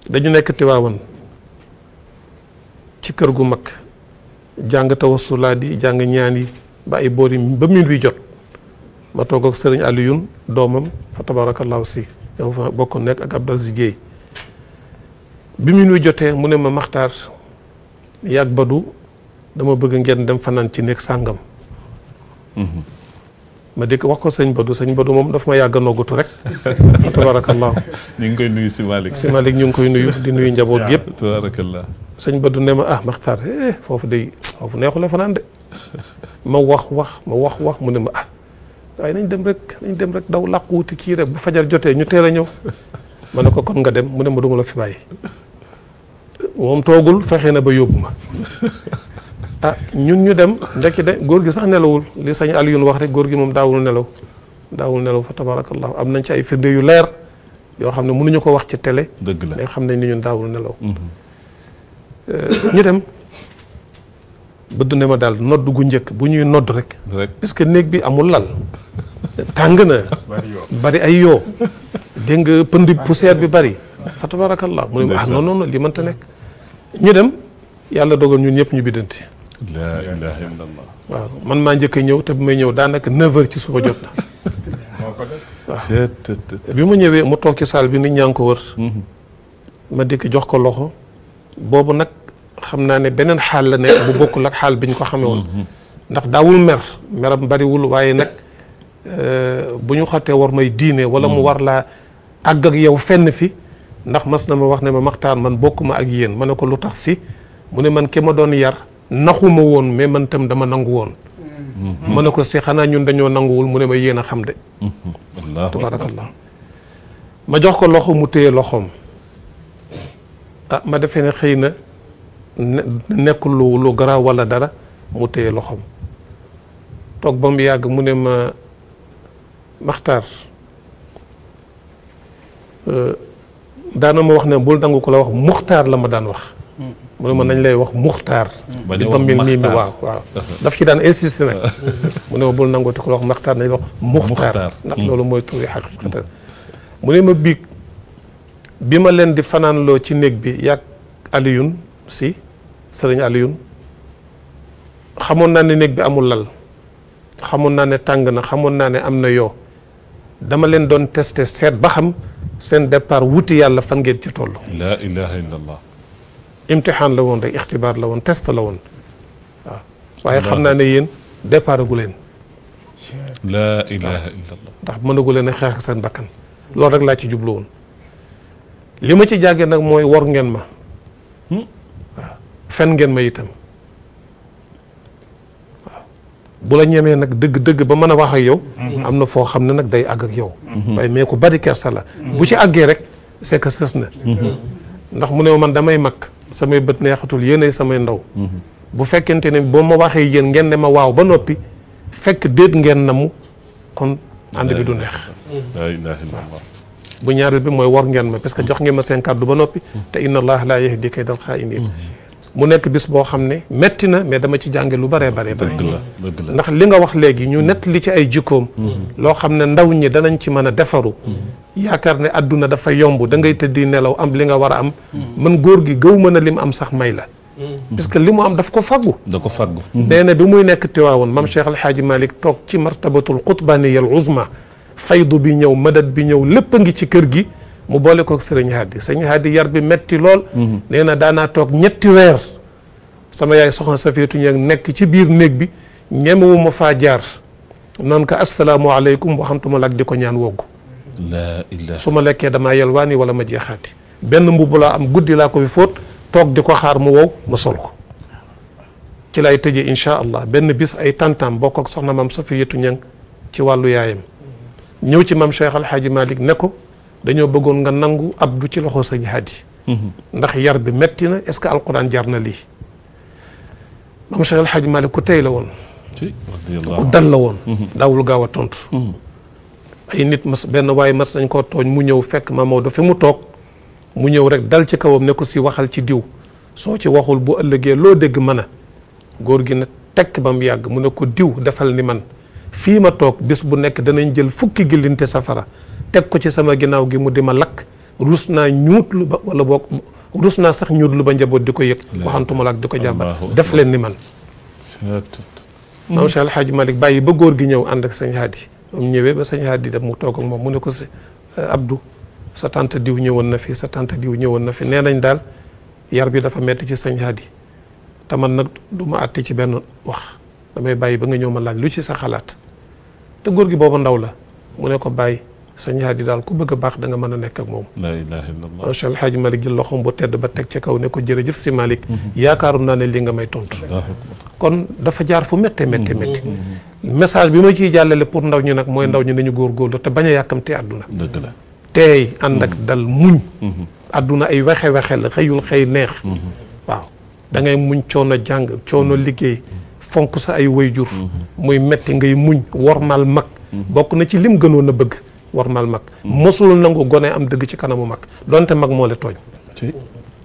dañu nekk Tiwaawan ci kër gu mag jàng tawassulaat yi jàng ñaan yi ba ay boori ba minuit jot ma toog ak sëriñ Alioune doomam fa tabarakallahu si yow fa bokk nekk ak Abdou Aziz Guèye bi minuit jotee mu ne ma Maxtaar yàgg Badu dama bëgg ngeen dem fanaan ci néeg sàngam ma dikk wax ko sëñ Badu moom daf ma yàgg a noggutu rek fa tabarakallahu ñu ngi koy nuyu si Malick ñu ngi koy nuyu di nuyu njaboot yëpp tabarakallah sëñ Badu ne ma Maxtaar foofu neexu la fanaan de ma wax mu ne ma waaye nañ dem rek daw làqu wuti kii rek bu fajar jotee ñu teel a ñëw ma ne ko kon nga dem mu ne ma duma la fi bàyyi moom toogul fexe na ba yóbbu ma ñun ñu dem ndekki de góor gi sax nelawul li sëñ Alioune wax rek góor gi moom daawul nelaw fa tabarakallahu am nañ ci ay firnde yu leer yoo xam ne mënuñu ko wax ci télé dëgg la mais xam nañ ni ñun daawul nelaw ñu dem bëdd ne ma daal nodd gu njëkk bu ñuy nodd rek puisque néeg bi amul lal tàng na bari ay yoo dégg nga pënd poussière bi bari fa tabarakallah mu ne non li mënta nekk ñu dem yàlla dogal ñun ñëpp ñu biddanti la ilaha illallah waaw man maa njëkk a ñëw te bi may ñëw daanaka 9h ci suba jot na waaw bi mu ñëwee mu toog ci salle bi nit ñaa ngi ko wër ma dikk jox ko loxo boobu nag xam naa ne beneen xaal la nekk bu bokkul ak xaal bi ñu ko xamee woon ndax daawul meram bariwul waaye nag bu ñu xottee war may diine wala mu war laa àgg ak yow fenn fi ndax mas na ma wax ne ma Maxtaar man bokkuma ak yéen ma ne ko lu tax si mu ne man ki ma doon yar naxuma woon mais man tam dama nangu woon ma ne ko si xanaa ñun dañoo nanguwul mu ne ma yéen a xam de tabarakallah ma jox ko loxo mu téye loxoom ma defee ne xëy na nekkul lu garaaw wala dara mu téye loxoom toog ba mu yàgg mu ne ma Maxtaar daana ma wax ne bul nangu ko la wax muxtaar la ma daan wax mu ne ma nañ lay wax muxtaar di bambil nii mi waaw daf ci daan insisté nag mu ne ma bul nangu te ko la wax Maxtaar nañ la wax muxtaar ndax loolu mooy turi xaqiqatan mu ne ma biig bi ma leen di fanaanloo ci néeg bi yàgg Alioune si sëriñ Alioune xamoon naa ne néeg bi amul lal xamoon naa ne tàng na xamoon naa ne am na yoo dama leen doon testé seet ba xam seen départ wuti yàlla fan ngeen ci toll. la ilaha illallah. imtixaan la woon rek ixtibaar la woon test la woon waaw waaye xam naa ne yéen départ agu leen. la ilaha illallah. ndax mënagu leen a xeex seen bakkan loolu rek laa ci jublu woon li ma ci jàggee nag mooy wor ngeen ma waaw fen ngeen ma itam waaw bu la ñemee nag dëgg-dëgg ba mën a wax ak yow am na foo xam ne nag day àgg ak yow waaye mais ku bari kersa la bu ci àggee rek c'est que sës na ndax mu ne man damay mag samay bët neexatul yéenay samay ndaw bu fekkente ne boo ma waxee yéen ngeen ne ma waaw ba noppi fekk déet ngeen namu kon ànd bi du neex la ilaha illallah. bu ñaareel bi mooy war ngeen ma parce que jox ngeen ma seen kàddu ba noppi te inna allah laa yahdi kaydal xaa'iniin mu nekk bis boo xam ne metti na mais dama ci jànge lu baree baree bare dëgg la ndax li nga wax léegi ñu nett li ci ay jikkoom loo xam ne ndaw ñi danañ ci mën a defaru yaakaar ne adduna dafa yomb da ngay tëddi nelaw am li nga war a am man góor gi gëw mën a lim am sax may la parce que li mu am daf ko faggu da ko faggu nee na bi muy nekk Tiwaawoon mam Cheikh El Hadji Malick toog ci martabatul qutbaniya al uzma faydu bi ñëw madad bi ñëw lépp a ngi ci kër gi mu boole kook sëriñ Hadi sëriñ Hadi yar bi metti lool nee na daanaa toog ñetti weer sama yaay soxna Safiyatu ñeeg nekk ci biir néeg bi ñemewu ma faa jaar noonu ko asalaamaaleykum waxantuma lak di ko ñaan woggu la ilaha su ma lekkee damaa yelwaani wala ma jeexaati benn mbubb laa am guddi laa ko fi fóot toog di ko xaar mu wow ma sol ko ci lay tëjee incha allah benn bis ay tantam bokk ak soxna maam Safiyatu ñeeg ci wàllu yaayam ñëw ci maam Cheikh Al Hadji Malick ne ko dañoo bëggoon nga nangu abdu ci loxo sëñ Hadi ndax yar bi metti na est-ce que alquran jar na lii maam Cheikh Al Hadji Malick ku tey la woon ku dal la woon daawul gaaw a tontu ay nit mas benn waaye mas nañ koo tooñ mu ñëw fekk ma Maodo fi mu toog mu ñëw rek dal ci kawam ne ko si waxal ci diw soo ci waxul bu ëllëgee loo dégg mën a góor gi ne tekk ba mu yàgg mu ne ko diw defal ni man fii ma toog bis bu nekk danañ jël fukki gillinte safara teg ko ci sama ginnaaw gi mu di ma lakk rus naa ñuutlu ba wala boog rus naa sax ñuutlu ba njaboot di ko yëg waxantuma la ak di ko jàmbat def leen ni man maam Cheikh El Hadj Malick bàyyi ba góor gi ñëw ànd ak sëñ Hadi moom ñëwee ba sëñ Hadi dem mu toog ak moom mu ne ko si Abdou sa tante diw ñëwoon na fi sa tante diw ñëwoon na fi nee nañ daal yar bi dafa metti ci sëñ Hadi te man nag du ma àtti ci benn wax damay bàyyi ba nga ñëw ma laaj lu ci sa xalaat te góor gi boobu ndaw la mu ne ko bàyyi sëñ Hadi daal ku bëgg a baax da nga mën a nekk ak moom la ilaha illallah macha allah Hadj Malick jël loxoom bu tedd ba teg ca kaw ne ko jërëjëf si Malick yaakaaru naa ne li nga may tontu kon dafa jaar fu méttee méttee métti message bi ma ciy jàllale pour ndaw ñi nag mooy ndaw ñi nañu góorgóorlu te bañ a yàkkamtee àdduna dëgg la teey ànd ak dal muñ àdduna ay wexe-wexe la xëyul xëy neex waaw da ngay muñ coono jàng coono liggéey fonk sa ay wayjur muy metti ngay muñ wormal mag bokk na ci lim gënoon a bëgg wormal mag mosul nangu gone am dëgg ci kanamu mag donte mag moo la tooñ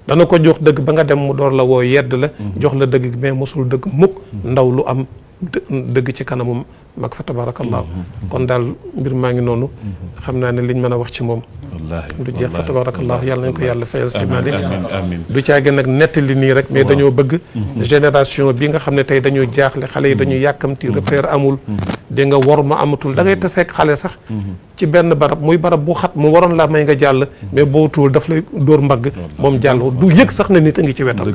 dana ko jox dëgg ba nga dem mu door la woo yedd la jox la dëgg mais mosul dëgg mukk ndaw lu am dëgg ci kanamu mag fa tabarakallahu kon daal mbir maa ngi noonu xam naa ne liñ mën a wax ci moom du jeex fa tabarakallahu yàlla nañ ko yàlla fayal si Malick du caage nag nettali nii rek mais dañoo bëgg génération bi nga xam ne tey dañoo jaaxle xale yi dañuy yàkkamti repère amul di nga war ma amatul da ngay taseeg xale sax ci benn barab muy barab bu xat mu waroon laa may nga jàll mais bootuwul daf lay dóor mbagg moom jàll du yëg sax ne nit a ngi ci wetam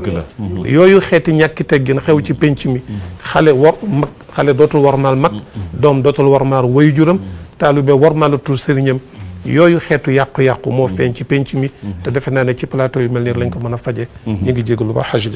yooyu xeeti ñàkki teggin xew ci penc mi xale war mag xale dootul warmaal mag doom dootul warmaal wayjuram taalibe warmaalatul sëriñam yooyu xeetu yàqu-yàqu moo feeñ ci penc mi te defe naa ne ci plateau yu mel nii lañ ko mën a faje ñu ngi jégalu ba xaj